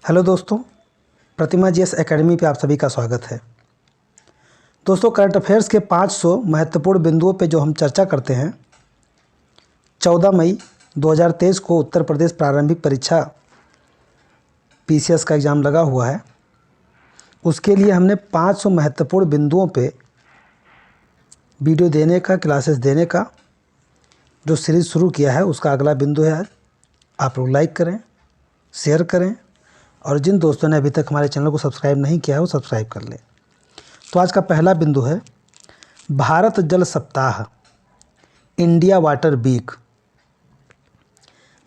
Hello दोस्तों, प्रतिमा GS academy पे आप सभी का स्वागत है। दोस्तों, करंट अफेयर्स के 500 महत्वपूर्ण बिंदुओं पे जो हम चर्चा करते हैं, 14 मई 2023 को उत्तर प्रदेश प्रारंभिक परीक्षा पीसीएस का एग्ज़ाम लगा हुआ है। उसके लिए हमने 500 महत्वपूर्ण बिंदुओं पे वीडियो देने का, क्लासेस देने का जो सीरीज़ शुरू किया है, उसका अगला बिंदु है आज। आप लोग लाइक करें, शेयर करें और जिन दोस्तों ने अभी तक हमारे चैनल को सब्सक्राइब नहीं किया है वो सब्सक्राइब कर लें। तो आज का पहला बिंदु है भारत जल सप्ताह, इंडिया वाटर वीक।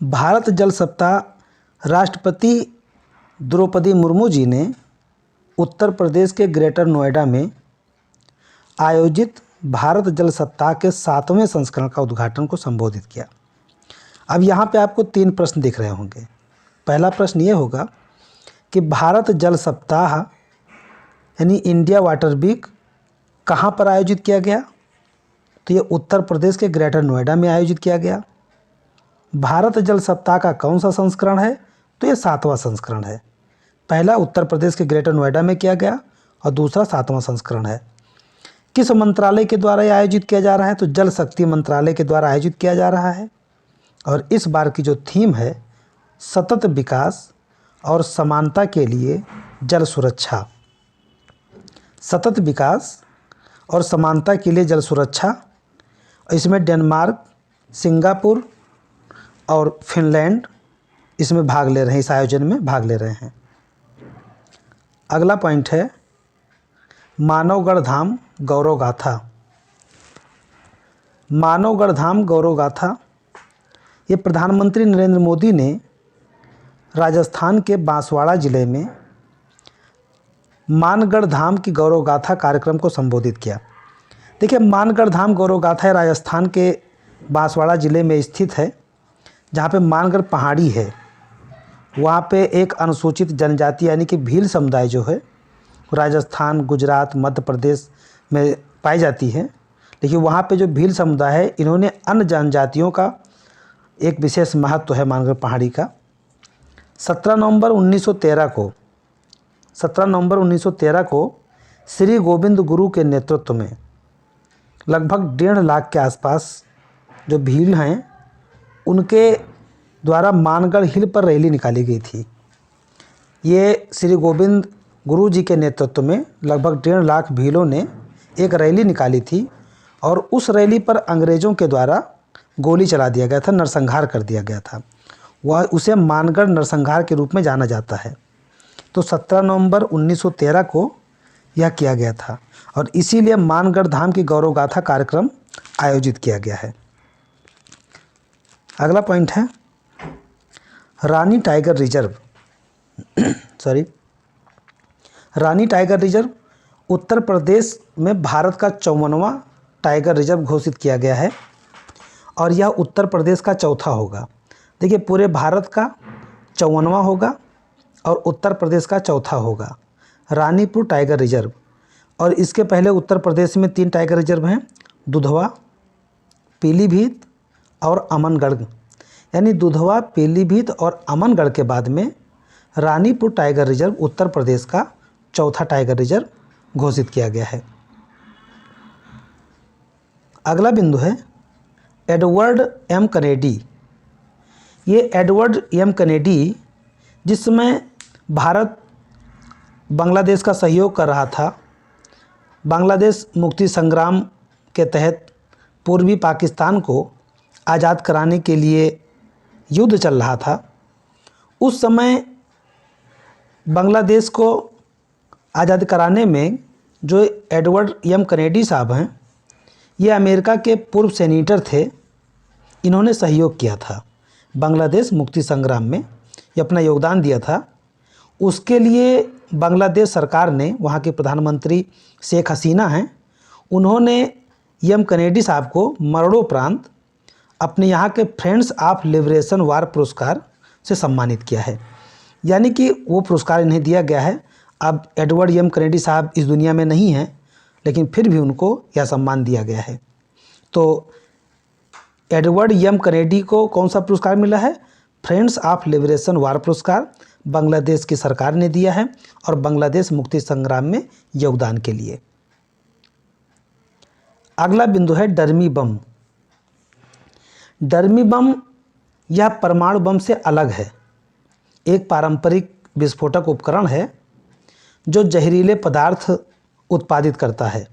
भारत जल सप्ताह राष्ट्रपति द्रौपदी मुर्मू जी ने उत्तर प्रदेश के ग्रेटर नोएडा में आयोजित भारत जल सप्ताह के 7वें संस्करण का उद्घाटन को संबोधित किया। अब यहाँ पे आपको 3 प्रश्न दिख रहे होंगे। पहला प्रश्न ये होगा कि भारत जल सप्ताह यानी इंडिया वाटर वीक कहाँ पर आयोजित किया गया? तो ये उत्तर प्रदेश के ग्रेटर नोएडा में आयोजित किया गया। भारत जल सप्ताह का कौन सा संस्करण है? तो ये 7वां संस्करण है। पहला उत्तर प्रदेश के ग्रेटर नोएडा में किया गया और दूसरा 7वां संस्करण है। किस मंत्रालय के द्वारा ये आयोजित किया जा रहा है? तो जल शक्ति मंत्रालय के द्वारा आयोजित किया जा रहा है। और इस बार की जो थीम है, सतत विकास और समानता के लिए जल सुरक्षा। सतत विकास और समानता के लिए जल सुरक्षा। इसमें डेनमार्क, सिंगापुर और फिनलैंड इसमें भाग ले रहे हैं, इस आयोजन में भाग ले रहे हैं। अगला पॉइंट है मानवगढ़ धाम गौरव गाथा। मानवगढ़ धाम गौरव गाथा ये प्रधानमंत्री नरेंद्र मोदी ने राजस्थान के बांसवाड़ा जिले में मानगढ़ धाम की गौरव गाथा कार्यक्रम को संबोधित किया। देखिए, मानगढ़ धाम गौरव गाथा राजस्थान के बांसवाड़ा जिले में स्थित है, जहाँ पे मानगढ़ पहाड़ी है। वहाँ पे एक अनुसूचित जनजाति यानी कि भील समुदाय जो है राजस्थान, गुजरात, मध्य प्रदेश में पाई जाती है। लेकिन वहाँ पे जो भील समुदाय है, इन्होंने अन्य जनजातियों का एक विशेष महत्व है मानगढ़ पहाड़ी का। 17 नवंबर 1913 को श्री गोविंद गुरु के नेतृत्व में लगभग 1.5 लाख के आसपास जो भील हैं, उनके द्वारा मानगढ़ हिल पर रैली निकाली गई थी। ये श्री गोविंद गुरु जी के नेतृत्व में लगभग 1.5 लाख भीलों ने एक रैली निकाली थी और उस रैली पर अंग्रेज़ों के द्वारा गोली चला दिया गया था, नरसंहार कर दिया गया था। वह उसे मानगढ़ नरसंहार के रूप में जाना जाता है। तो 17 नवंबर 1913 को यह किया गया था और इसीलिए मानगढ़ धाम की गौरव गाथा कार्यक्रम आयोजित किया गया है। अगला पॉइंट है रानी टाइगर रिजर्व। रानी टाइगर रिजर्व उत्तर प्रदेश में भारत का 54वां टाइगर रिजर्व घोषित किया गया है और यह उत्तर प्रदेश का चौथा होगा। देखिए, पूरे भारत का 54वां होगा और उत्तर प्रदेश का चौथा होगा, रानीपुर टाइगर रिजर्व। और इसके पहले उत्तर प्रदेश में 3 टाइगर रिजर्व हैं, दुधवा, पीलीभीत और अमनगढ़। यानी दुधवा, पीलीभीत और अमनगढ़ के बाद में रानीपुर टाइगर रिजर्व उत्तर प्रदेश का चौथा टाइगर रिजर्व घोषित किया गया है। अगला बिंदु है एडवर्ड एम कनेडी। ये एडवर्ड एम कनेडी जिस समय भारत बांग्लादेश का सहयोग कर रहा था, बांग्लादेश मुक्ति संग्राम के तहत पूर्वी पाकिस्तान को आज़ाद कराने के लिए युद्ध चल रहा था, उस समय बांग्लादेश को आज़ाद कराने में जो एडवर्ड एम कनेडी साहब हैं, ये अमेरिका के पूर्व सेनेटर थे। इन्होंने सहयोग किया था बांग्लादेश मुक्ति संग्राम में, ये अपना योगदान दिया था। उसके लिए बांग्लादेश सरकार ने, वहाँ के प्रधानमंत्री शेख हसीना हैं, उन्होंने एम कनेडी साहब को मरणोपरांत अपने यहाँ के फ्रेंड्स ऑफ लिबरेशन वार पुरस्कार से सम्मानित किया है। यानी कि वो पुरस्कार इन्हें दिया गया है। अब एडवर्ड एम कनेडी साहब इस दुनिया में नहीं हैं, लेकिन फिर भी उनको यह सम्मान दिया गया है। तो एडवर्ड एम कनेडी को कौन सा पुरस्कार मिला है? फ्रेंड्स ऑफ लिबरेशन वार पुरस्कार। बांग्लादेश की सरकार ने दिया है और बांग्लादेश मुक्ति संग्राम में योगदान के लिए। अगला बिंदु है डर्मी बम। डर्मी बम यह परमाणु बम से अलग है, एक पारंपरिक विस्फोटक उपकरण है जो जहरीले पदार्थ उत्पादित करता है।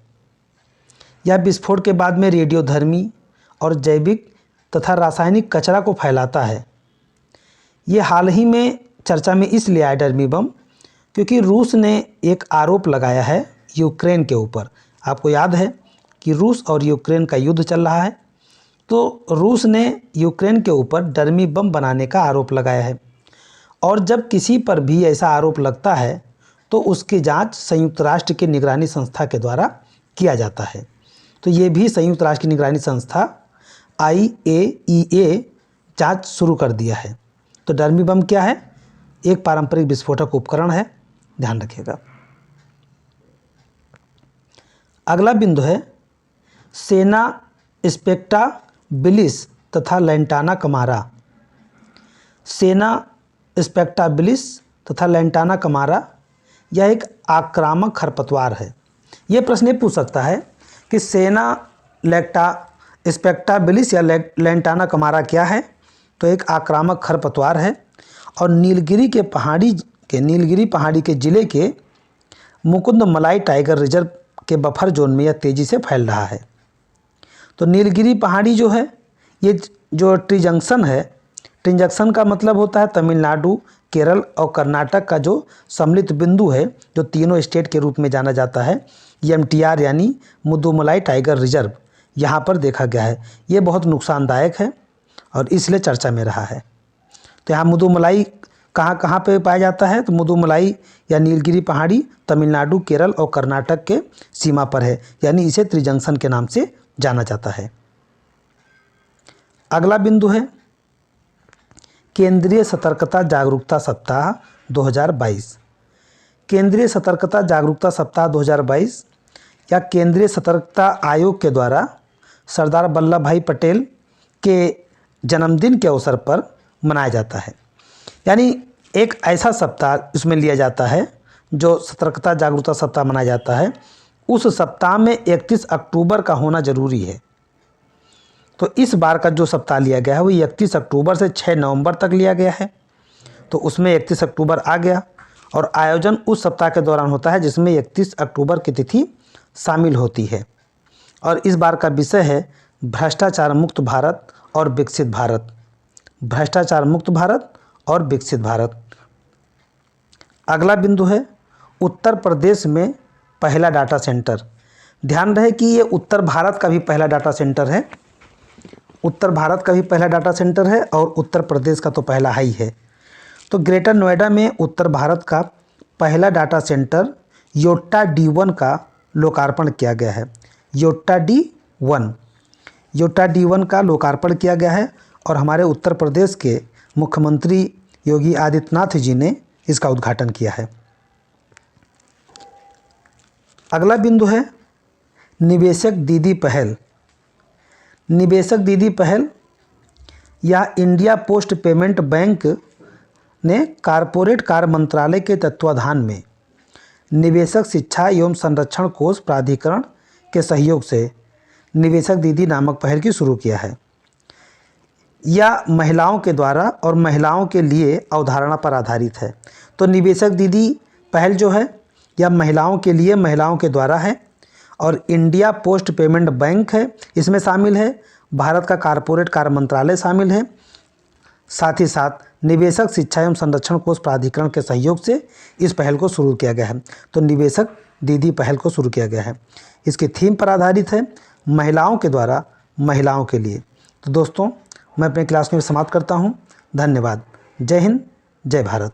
यह विस्फोट के बाद में रेडियोधर्मी और जैविक तथा रासायनिक कचरा को फैलाता है। ये हाल ही में चर्चा में इसलिए आया डर्मी बम क्योंकि रूस ने एक आरोप लगाया है यूक्रेन के ऊपर। आपको याद है कि रूस और यूक्रेन का युद्ध चल रहा है, तो रूस ने यूक्रेन के ऊपर डर्मी बम बनाने का आरोप लगाया है और जब किसी पर भी ऐसा आरोप लगता है तो उसकी जांच संयुक्त राष्ट्र की निगरानी संस्था के द्वारा किया जाता है। तो ये भी संयुक्त राष्ट्र की निगरानी संस्था IAEA जांच शुरू कर दिया है। तो डर्मी बम क्या है? एक पारंपरिक विस्फोटक उपकरण है, ध्यान रखिएगा। अगला बिंदु है सेना स्पेक्टाबिलिस तथा लैंटाना कमारा। सेना स्पेक्टाबिलिस तथा लैंटाना कमारा यह एक आक्रामक खरपतवार है। ये प्रश्न ये पूछ सकता है कि सेना स्पेक्टाबिलिस या लैंटाना कमारा क्या है? तो एक आक्रामक खरपतवार है और नीलगिरी पहाड़ी के ज़िले के मुकुंद मलाई टाइगर रिजर्व के बफर जोन में यह तेज़ी से फैल रहा है। तो नीलगिरी पहाड़ी जो है, ये जो ट्री जंक्शन है, ट्री जंक्शन का मतलब होता है तमिलनाडु, केरल और कर्नाटक का जो सम्मिलित बिंदु है, जो तीनों स्टेट के रूप में जाना जाता है। MTR यानी मुदुमलाई टाइगर रिजर्व यहाँ पर देखा गया है। ये बहुत नुकसानदायक है और इसलिए चर्चा में रहा है। तो यहाँ मुदुमलाई कहाँ पे पाया जाता है? तो मुदुमलाई या नीलगिरी पहाड़ी तमिलनाडु, केरल और कर्नाटक के सीमा पर है, यानी इसे त्रिजंक्शन के नाम से जाना जाता है। अगला बिंदु है केंद्रीय सतर्कता जागरूकता सप्ताह 2022। केंद्रीय सतर्कता जागरूकता सप्ताह 2022 या केंद्रीय सतर्कता आयोग के द्वारा सरदार वल्लभ भाई पटेल के जन्मदिन के अवसर पर मनाया जाता है। यानी एक ऐसा सप्ताह इसमें लिया जाता है जो सतर्कता जागरूकता सप्ताह मनाया जाता है। उस सप्ताह में 31 अक्टूबर का होना जरूरी है। तो इस बार का जो सप्ताह लिया गया है वो 31 अक्टूबर से 6 नवंबर तक लिया गया है। तो उसमें 31 अक्टूबर आ गया और आयोजन उस सप्ताह के दौरान होता है जिसमें 31 अक्टूबर की तिथि शामिल होती है। और इस बार का विषय है भ्रष्टाचार मुक्त भारत और विकसित भारत। भ्रष्टाचार मुक्त भारत और विकसित भारत। अगला बिंदु है उत्तर प्रदेश में पहला डाटा सेंटर। ध्यान रहे कि ये उत्तर भारत का भी पहला डाटा सेंटर है। उत्तर भारत का भी पहला डाटा सेंटर है और उत्तर प्रदेश का तो पहला ही है। तो ग्रेटर नोएडा में उत्तर भारत का पहला डाटा सेंटर योट्टा D1 का लोकार्पण किया गया है। योट्टा D1 का लोकार्पण किया गया है और हमारे उत्तर प्रदेश के मुख्यमंत्री योगी आदित्यनाथ जी ने इसका उद्घाटन किया है। अगला बिंदु है निवेशक दीदी पहल। निवेशक दीदी पहल या इंडिया पोस्ट पेमेंट बैंक ने कॉरपोरेट कार्य मंत्रालय के तत्वाधान में निवेशक शिक्षा एवं संरक्षण कोष प्राधिकरण के सहयोग से निवेशक दीदी नामक पहल की शुरू किया है। यह महिलाओं के द्वारा और महिलाओं के लिए अवधारणा पर आधारित है। तो निवेशक दीदी पहल जो है यह महिलाओं के लिए, महिलाओं के द्वारा है और इंडिया पोस्ट पेमेंट बैंक है, इसमें शामिल है भारत का कॉरपोरेट कार्य मंत्रालय शामिल है, साथ ही साथ निवेशक शिक्षा एवं संरक्षण कोष प्राधिकरण के सहयोग से इस पहल को शुरू किया गया है। तो निवेशक दीदी पहल को शुरू किया गया है। इसके थीम पर आधारित है महिलाओं के द्वारा महिलाओं के लिए। तो दोस्तों मैं अपने क्लास में समाप्त करता हूँ। धन्यवाद। जय हिंद, जय भारत।